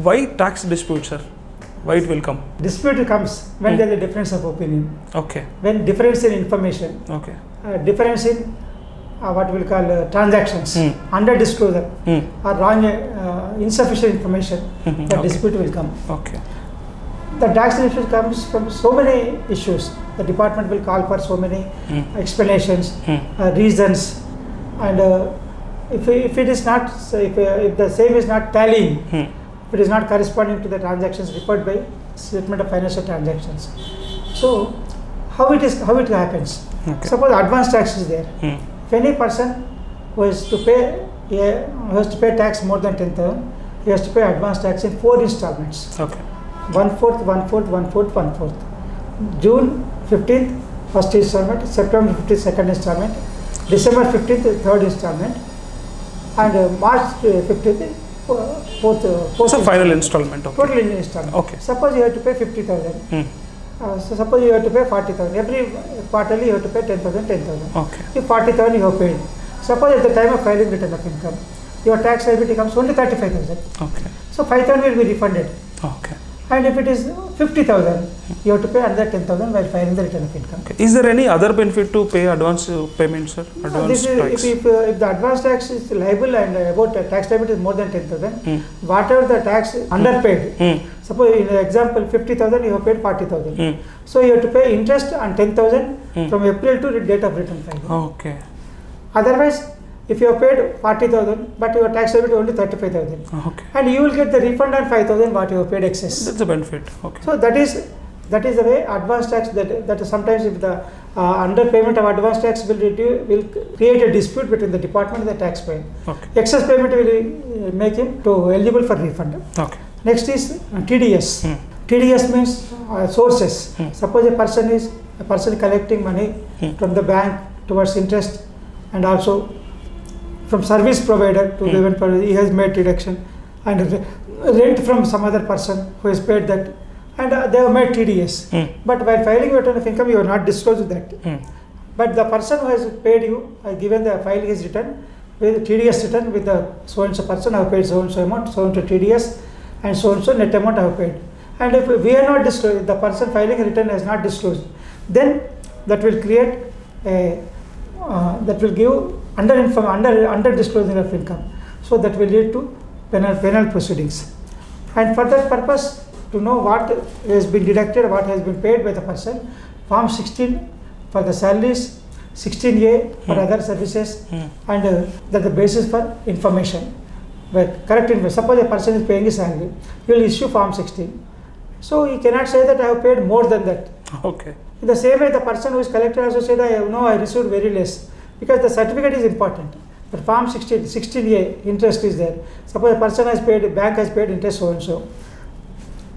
Why tax dispute, sir? Why it will come? Dispute comes when there is a difference of opinion. Okay. When difference in information, Okay. difference in what we will call transactions, under disclosure or wrong, insufficient information, the Okay. dispute will come. Okay. The tax dispute comes from so many issues. The department will call for so many explanations, reasons, and if it is not, if the same is not tallying, if it is not corresponding to the transactions referred by statement of financial transactions. So, how it happens? Okay. Suppose advance tax is there. If any person who has to pay tax more than 10,000, he has to pay advance tax in 4 installments. Okay. 1/4, 1/4, 1/4, 1/4. June 15th, first installment. September 15th, second installment. December 15th, third installment. And March 15th, fourth. It's a final installment. Okay. Total installment. Okay. Suppose you have to pay 50,000. So suppose you have to pay 40,000. Every quarterly you have to pay 10,000, 10,000. Okay. If 40,000 you have paid. Suppose at the time of filing return of income, your tax liability comes only 35,000. Okay. So 5,000 will be refunded. Okay. And if it is 50,000, you have to pay another 10,000 while filing the return of income. Okay. Is there any other benefit to pay advance payment, sir? Advance tax? If the advance tax is liable and about tax liability is more than 10,000, whatever the tax underpaid, suppose in the example 50,000 you have paid 40,000. So you have to pay interest on 10,000 from April to the date of return filing. Okay. Otherwise, if you have paid 40,000 but your tax liability only 35,000, Okay. and you will get the refund on 5,000 what you have paid excess. That's a benefit. Okay. So that is the way advance tax that sometimes if the underpayment of advance tax will create a dispute between the department and the taxpayer. Okay. Excess payment will make him to eligible for refund. Okay. Next is TDS. TDS means sources. Suppose a person collecting money from the bank towards interest and also from service provider to given provider, he has made deduction, and rent from some other person who has paid that, and they have made TDS. But while filing return of income, you are not disclosed that. But the person who has paid you has given the file his return with TDS return with the so and so person I have paid so and so amount, so and so TDS, and so net amount I have paid. And if we are not disclosed, the person filing return has not disclosed, then that will create a that will give under disclosing of income. So that will lead to penal proceedings. And for that purpose, to know what has been deducted, what has been paid by the person, Form 16 for the salaries, 16A for other services, and that the basis for information. But correct information. Suppose a person is paying his salary, he will issue Form 16. So he cannot say that I have paid more than that. Okay. In the same way, the person who is collected also said, I received very less, because the certificate is important. But Form 16A, interest is there. Suppose a person has paid, bank has paid interest so and so.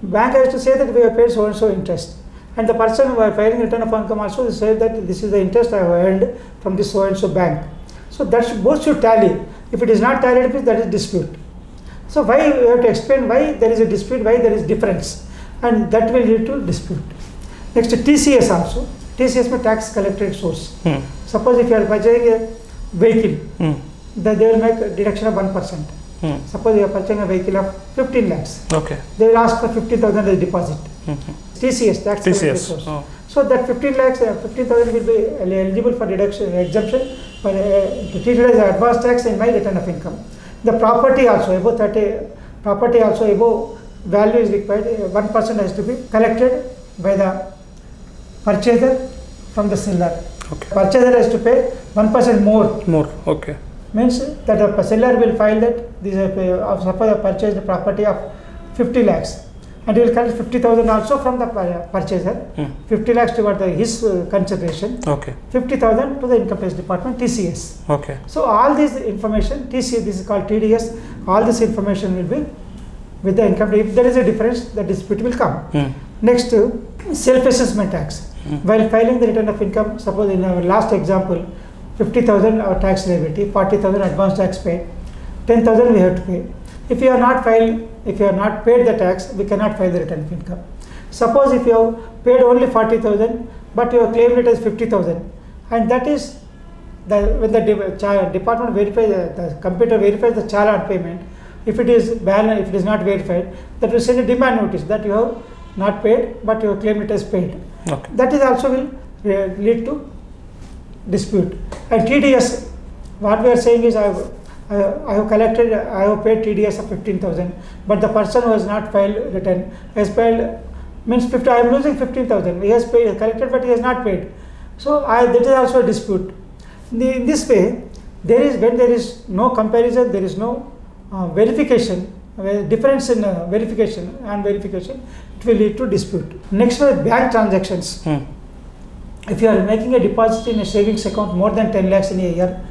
Bank has to say that we have paid so and so interest. And the person who is filing return of income also say that this is the interest I have earned from this so and so bank. So that both should tally. If it is not tallied, that is dispute. So why you have to explain why there is a dispute, why there is difference, and that will lead to dispute. Next, TCS also. TCS means tax collected source. Suppose if you are purchasing a vehicle, then they will make a deduction of 1%. Suppose you are purchasing a vehicle of 15 lakhs. Okay. They will ask for 50,000 as deposit. TCS, tax collected source. Oh. So that 15,000 will be eligible for deduction, exemption, but treated as advance tax in my return of income. The property also above above value is required. 1% has to be collected by the purchaser from the seller. Okay. Purchaser has to pay 1% more. Okay. Means that the seller will file that this suppose I purchased the property of 50 lakhs, and he will collect 50,000 also from the purchaser. 50 lakhs toward his consideration. Okay. 50,000 to the income tax department, TCS. Okay. So all this information, TCS, this is called TDS. All this information will be with the income. If there is a difference, the dispute will come. Next, self-assessment tax. While filing the return of income, suppose in our last example, 50,000 our tax liability, 40,000 advance tax paid, 10,000 we have to pay. If you are not paid the tax, we cannot file the return of income. Suppose if you have paid only 40,000, but you have claimed it as 50,000, and that is when the department verifies, the computer verifies the challan payment, If it is balance, if it is not verified, that will send a demand notice that you have not paid, but you claim it as paid. Okay. That is also will lead to dispute. And TDS, what we are saying is I have collected, I have paid TDS of 15,000, but the person who has not filed return has paid, means 50, I am losing 15,000. He has paid, collected, but he has not paid. So that is also a dispute. In this way, when there is no comparison, there is no verification, difference in verification and verification, it will lead to dispute. Next one, bank transactions. If you are making a deposit in a savings account more than 10 lakhs in a year,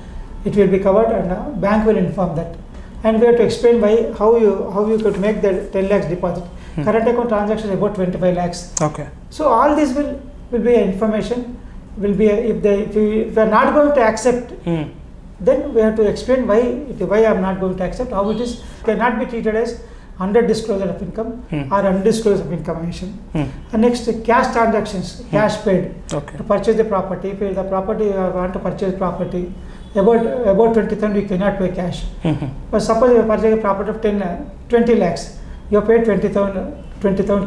it will be covered, and bank will inform that. And we have to explain how you could make the 10 lakhs deposit. Current account transaction is about 25 lakhs. Okay. So all this will be information. Will be if we are not going to accept, then we have to explain why I am not going to accept. How it is cannot be treated as under disclosure of income or undisclosure of information. And next, cash transactions, cash paid to purchase the property. If the property you want to purchase property about 20,000, you cannot pay cash. But suppose you purchase a property of 20 lakhs, you have paid 20,000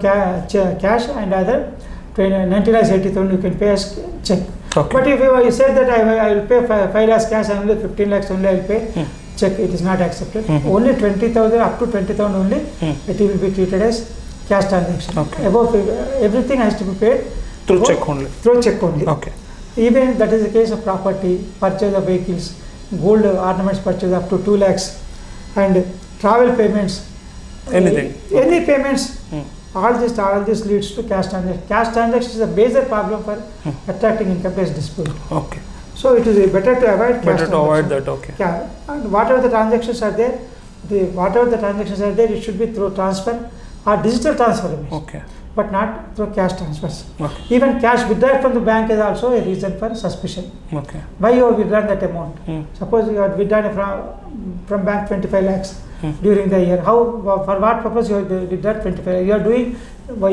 cash, and other 90 lakhs 80,000 you can pay as check. Okay. But if you say that I will pay 5 lakhs cash and only 15 lakhs only I will pay check, it is not accepted. Only 20,000 up to 20,000 only it will be treated as cash transaction. Okay. Above everything has to be paid Through check only. Through check only. Okay. Even that is the case of property, purchase of vehicles, gold ornaments purchase up to 2 lakhs, and travel payments. Anything. Any payments. All this leads to cash transaction. Cash transaction is a major problem for attracting income tax dispute. Okay. So it is better to avoid cash Better to avoid that. Okay. Yeah. And whatever the transactions are there, it should be through transfer or digital transfer. Okay. But not through cash transfers. Okay. Even cash withdrawal from the bank is also a reason for suspicion. Okay. Why you have withdrawn that amount? Suppose you have withdrawn from bank 25 lakhs during the year. For what purpose you have withdrawn 25 lakhs? You are doing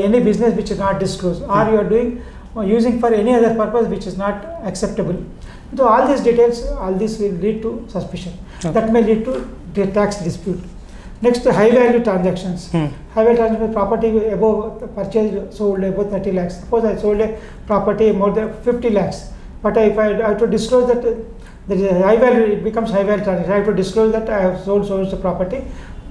any business which is not disclosed, or you are doing using for any other purpose which is not acceptable. So all these details, all this will lead to suspicion. Okay. That may lead to the tax dispute. Next, high value transactions. High value transactions, property above purchased, sold above 30 lakhs. Suppose I sold a property more than 50 lakhs, but if I have to disclose that there is a high value, it becomes high value transaction. I have to disclose that I have sold the property.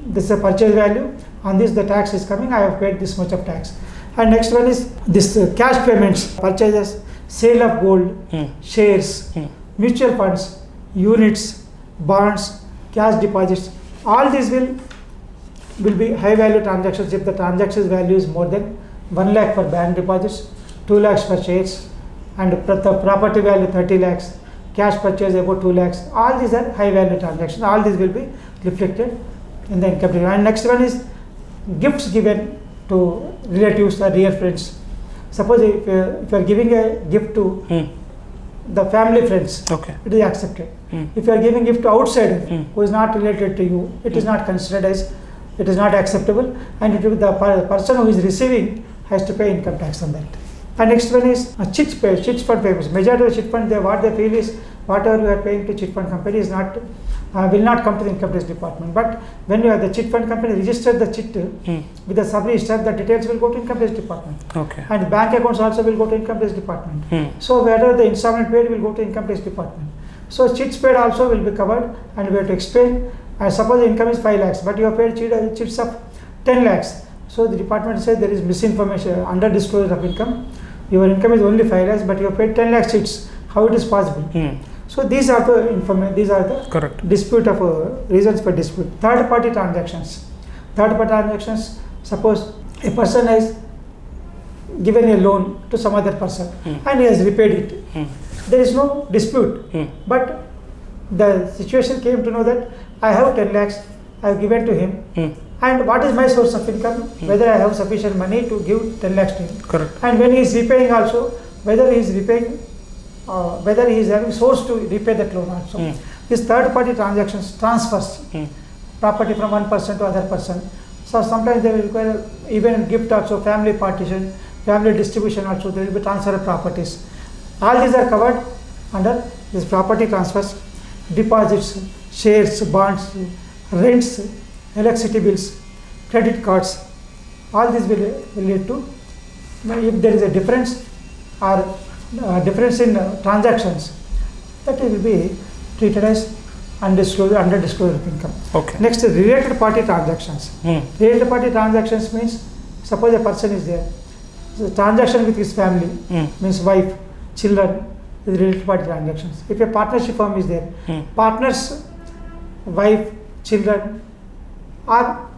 This is a purchase value. On this, the tax is coming. I have paid this much of tax. And next one is this cash payments, purchases, sale of gold, shares, mutual funds, units, bonds, cash deposits. All these will be high value transactions if the transaction value is more than 1 lakh for bank deposits, 2 lakhs for shares, and the property value 30 lakhs, cash purchase about 2 lakhs. All these are high value transactions. All these will be reflected in the income tax. And next one is gifts given to relatives or dear friends. Suppose if you are giving a gift to the family friends, it is accepted. If you are giving gift to outsider who is not related to you, it is not considered as, it is not acceptable, and the person who is receiving has to pay income tax on that. And next one is chit fund payments. Majority of chit fund, what they feel is whatever you are paying to chit fund company is not will not come to the income tax department. But when you have the chit fund company registered the chit with the sub-register, the details will go to income tax department. Okay. And bank accounts also will go to income tax department. So whether the installment paid will go to income tax department. So chits paid also will be covered, and we have to explain. Suppose the income is 5 lakhs, but you have paid chits of 10 lakhs. So the department says there is misinformation, under disclosure of income. Your income is only 5 lakhs, but you have paid 10 lakh chits. How it is possible? So these are the correct dispute of reasons for dispute. Third party transactions. Suppose a person has given a loan to some other person and he has repaid it. There is no dispute. But the situation came to know that I have 10 lakhs, I have given to him. And what is my source of income? Whether I have sufficient money to give 10 lakhs to him. Correct. And when he is repaying also, whether he is repaying, whether he is having source to repay that loan also. These third party transactions, transfers property from one person to other person. So sometimes they will require even gift also, family partition, family distribution also, there will be transfer of properties. All these are covered under this property transfers, deposits, shares, bonds, rents, electricity bills, credit cards, all this will lead to, if there is a difference or difference in transactions, that will be treated as under disclosure income. Okay. Next is related party transactions. Related party transactions means, suppose a person is there, so transaction with his family, means wife, children, is related party transactions. If a partnership firm is there, partners, wife, children are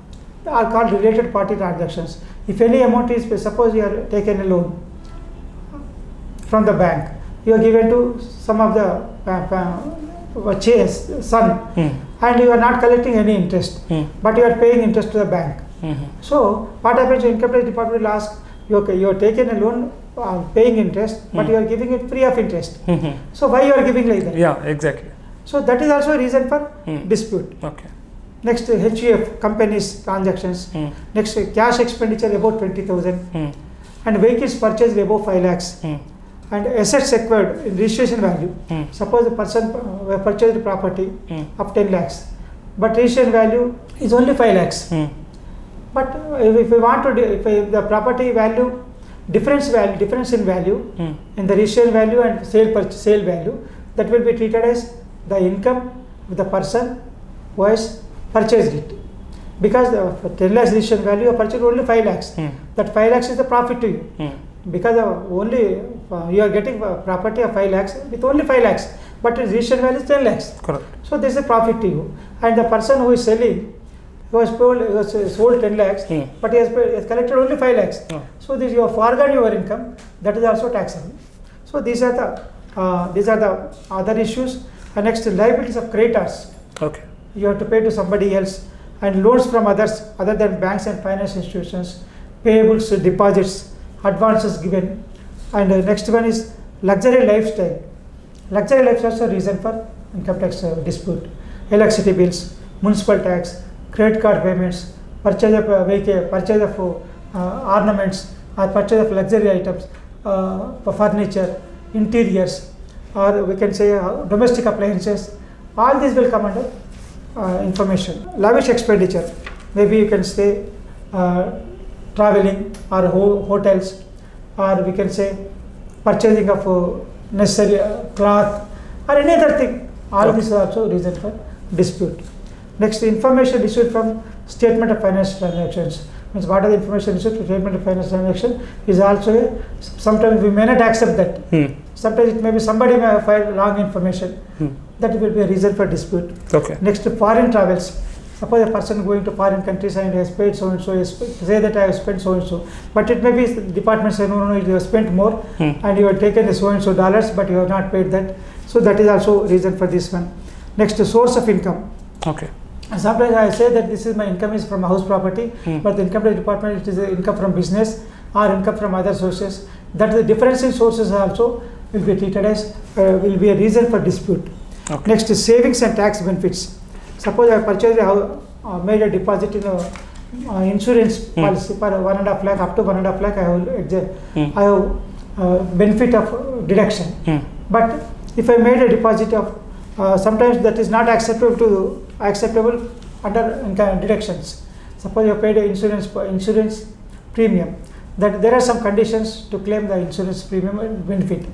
called related party transactions. If any amount is, suppose you are taken a loan from the bank, you are given to some of the son, and you are not collecting any interest, but you are paying interest to the bank. So what happens? Income tax department will ask, you are taken a loan paying interest, but you are giving it free of interest. So why you are giving like that? Yeah, exactly. So that is also a reason for dispute. Okay. Next, HUF, companies transactions. Next, cash expenditure above 20,000, and vehicles purchased above 5 lakhs. And assets acquired in registration value. Suppose the person purchased property of 10 lakhs, but registration value is only 5 lakhs. But if we want to, if the property value, difference in value in the registration value and sale value, that will be treated as the income of the person who has purchased it. Because the 10 lakhs registration value, you purchased only 5 lakhs. That 5 lakhs is the profit to you. Because only you are getting property of 5 lakhs with only 5 lakhs, but the registration value is 10 lakhs. Correct. So this is a profit to you. And the person who is selling, who has sold 10 lakhs, but he has collected only 5 lakhs. So this, you have foregone your income, that is also taxable. So these are the other issues. And next, liabilities of creditors. Okay. You have to pay to somebody else, and loans from others other than banks and finance institutions, payables, deposits, advances given. And next one is luxury lifestyle. Luxury lifestyle is also reason for income tax dispute. Electricity bills, municipal tax, credit card payments, purchase of vehicle, purchase of ornaments, or purchase of luxury items, furniture, interiors, or we can say domestic appliances. All these will come under information. Lavish expenditure, maybe you can say traveling or hotels, or we can say purchasing of necessary cloth or any other thing. All this is also reason for dispute. Next, information issued from statement of financial transactions. Means what are the information issued from statement of financial transaction is also sometimes we may not accept that. Sometimes it may be somebody may have filed wrong information. That will be a reason for dispute. Okay. Next, foreign travels. Suppose a person going to foreign countries and has paid so and so, say that I have spent so and so, but it may be the department say no, you have spent more and you have taken the so and so dollars, but you have not paid that. So that is also reason for this one. Next, source of income. Okay. And sometimes I say that this is my income is from house property, but the income tax department it is income from business or income from other sources. That the difference in sources also will be treated as will be a reason for dispute. Okay. Next is savings and tax benefits. Suppose I purchased made a deposit in a insurance policy for 1.5 lakh, up to 1.5 lakh I have benefit of deduction. But if I made a deposit of sometimes that is not acceptable under deductions. Suppose you paid a insurance premium, that there are some conditions to claim the insurance premium benefit,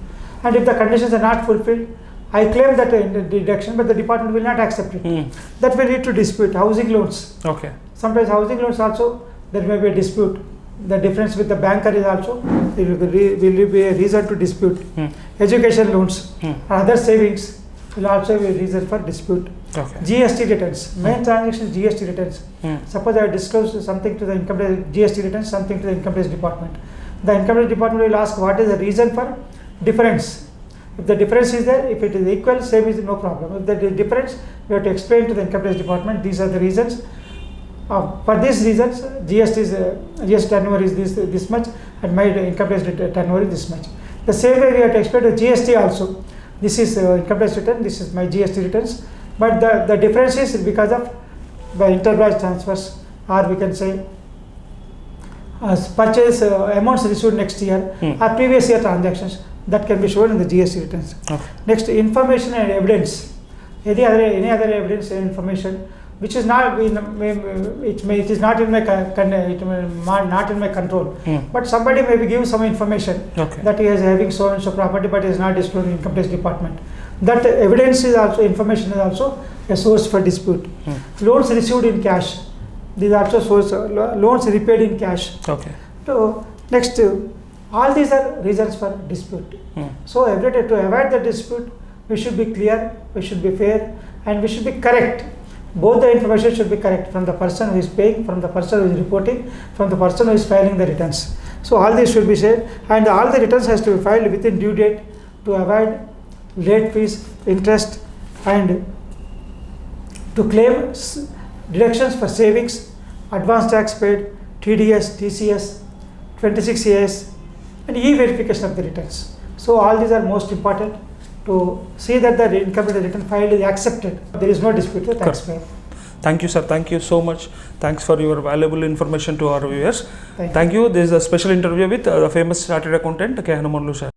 and if the conditions are not fulfilled, I claim that deduction, but the department will not accept it. That will lead to dispute. Housing loans. Okay. Sometimes housing loans also there may be a dispute. The difference with the banker is also will be a reason to dispute. Education loans or other savings will also be a reason for dispute. Okay. GST returns. Main transaction is GST returns. Suppose I disclose something to the income tax, GST returns something to the income tax department. The income tax department will ask what is the reason for difference. If the difference is there, if it is equal, same is no problem. If there is difference, you have to explain to the income tax department. These are the reasons. For these reasons, GST turnover is this much, and my income tax turnover is this much. The same way we have to explain to GST also. This is income tax return. This is my GST returns. But the difference is because of the interbranch transfers, or we can say purchase amounts received next year or previous year transactions. That can be shown in the GST returns. Okay. Next, information and evidence. Any other evidence and information which is not it is not in my not in my control. But somebody maybe give some information Okay. that he is having so and so property, but is not disclosed in income tax department. That evidence is also information is also a source for dispute. Loans received in cash. These are also source. Loans repaid in cash. Okay. So next, all these are reasons for dispute. So every day, to avoid the dispute, we should be clear, we should be fair, and we should be correct. Both the information should be correct from the person who is paying, from the person who is reporting, from the person who is filing the returns. So all these should be said, and all the returns has to be filed within due date to avoid late fees, interest, and to claim deductions for savings, advance tax paid, TDS, TCS, 26 AS, and e-verification of the returns. So all these are most important to see that the income tax return filed is accepted. There is no dispute with the taxpayer. Thank you, sir. Thank you so much. Thanks for your valuable information to our viewers. Thank you. Thank you. This is a special interview with the famous chartered accountant K. Hanumanlu sir.